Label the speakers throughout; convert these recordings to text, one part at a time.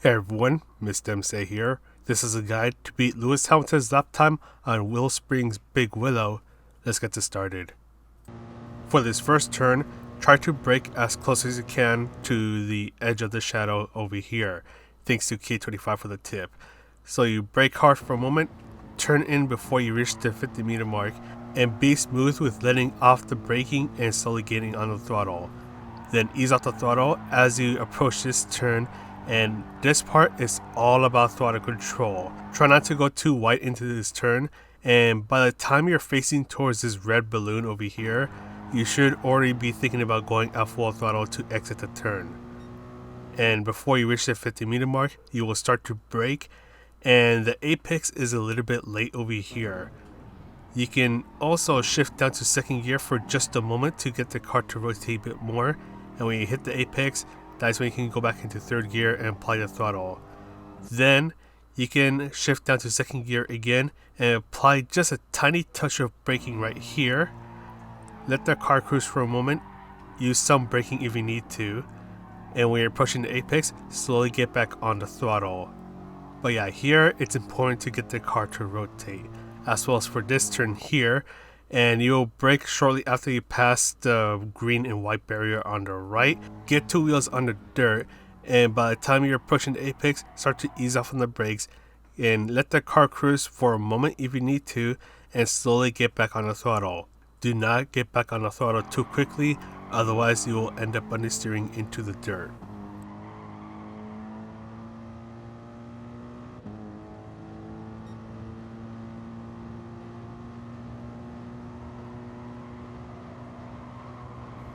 Speaker 1: Hey everyone, mercedes-amg here. This is a guide to beat Lewis Hamilton's lap time on Willow Springs Big Willow. Let's get this started. For this first turn, try to brake as close as you can to the edge of the shadow over here, thanks to K25 for the tip. So you brake hard for a moment, turn in before you reach the 50-meter mark, and be smooth with letting off the braking and slowly gaining on the throttle. Then ease off the throttle as you approach this turn, and this part is all about throttle control. Try not to go too wide into this turn, and by the time you're facing towards this red balloon over here, you should already be thinking about going at full throttle to exit the turn. And before you reach the 50-meter mark, you will start to brake, and the apex is a little bit late over here. You can also shift down to second gear for just a moment to get the car to rotate a bit more, and when you hit the apex, that's when you can go back into third gear and apply the throttle. Then you can shift down to second gear again and apply just a tiny touch of braking right here. Let the car cruise for a moment, use some braking if you need to, and when you're approaching the apex, slowly get back on the throttle. But yeah, here it's important to get the car to rotate, as well as for this turn here, and you'll brake shortly after you pass the green and white barrier on the right. Get two wheels on the dirt, and by the time you're approaching the apex, start to ease off on the brakes and let the car cruise for a moment if you need to, and slowly get back on the throttle. Do not get back on the throttle too quickly, otherwise you will end up understeering into the dirt.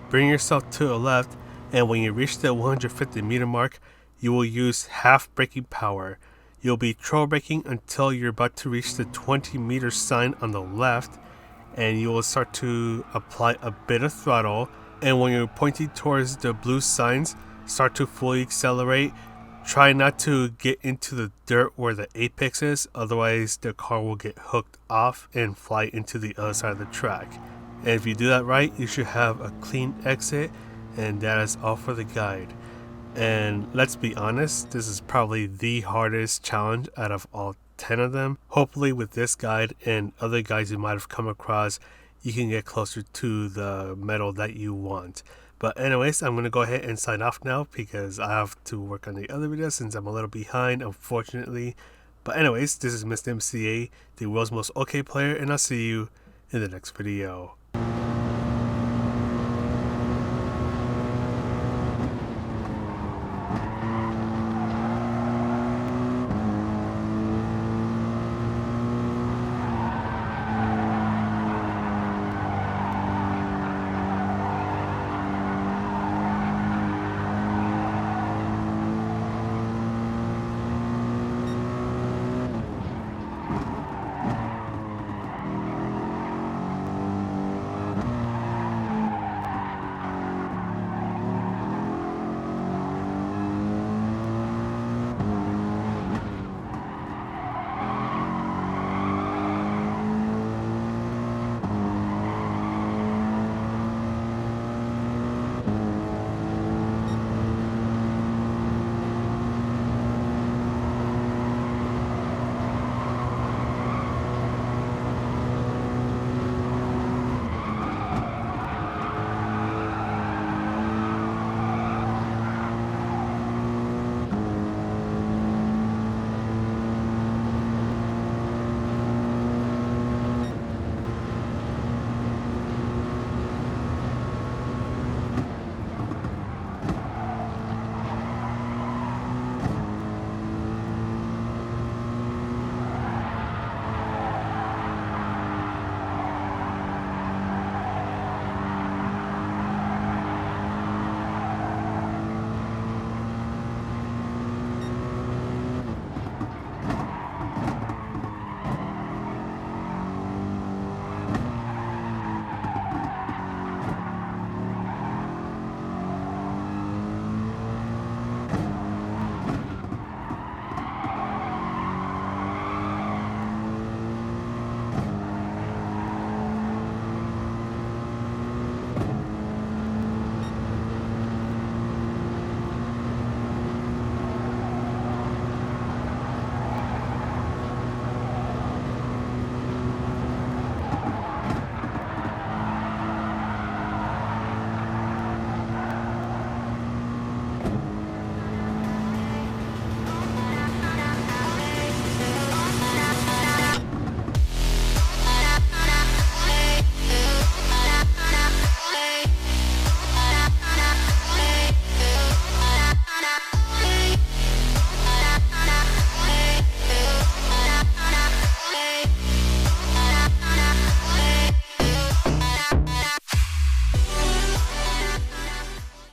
Speaker 1: Bring yourself to the left, and when you reach the 150-meter mark, you will use half braking power. You'll be trail braking until you're about to reach the 20-meter sign on the left, and you will start to apply a bit of throttle. And when you're pointing towards the blue signs, start to fully accelerate. Try not to get into the dirt where the apex is, otherwise the car will get hooked off and fly into the other side of the track. And if you do that right, you should have a clean exit, and that is all for the guide. And let's be honest, this is probably the hardest challenge out of all 10 of them. Hopefully with this guide and other guides you might have come across, you can get closer to the medal that you want. But anyways, I'm going to go ahead and sign off now because I have to work on the other videos since I'm a little behind, unfortunately. But anyways, this is mercedes-amg, the world's most okay player, and I'll see you in the next video.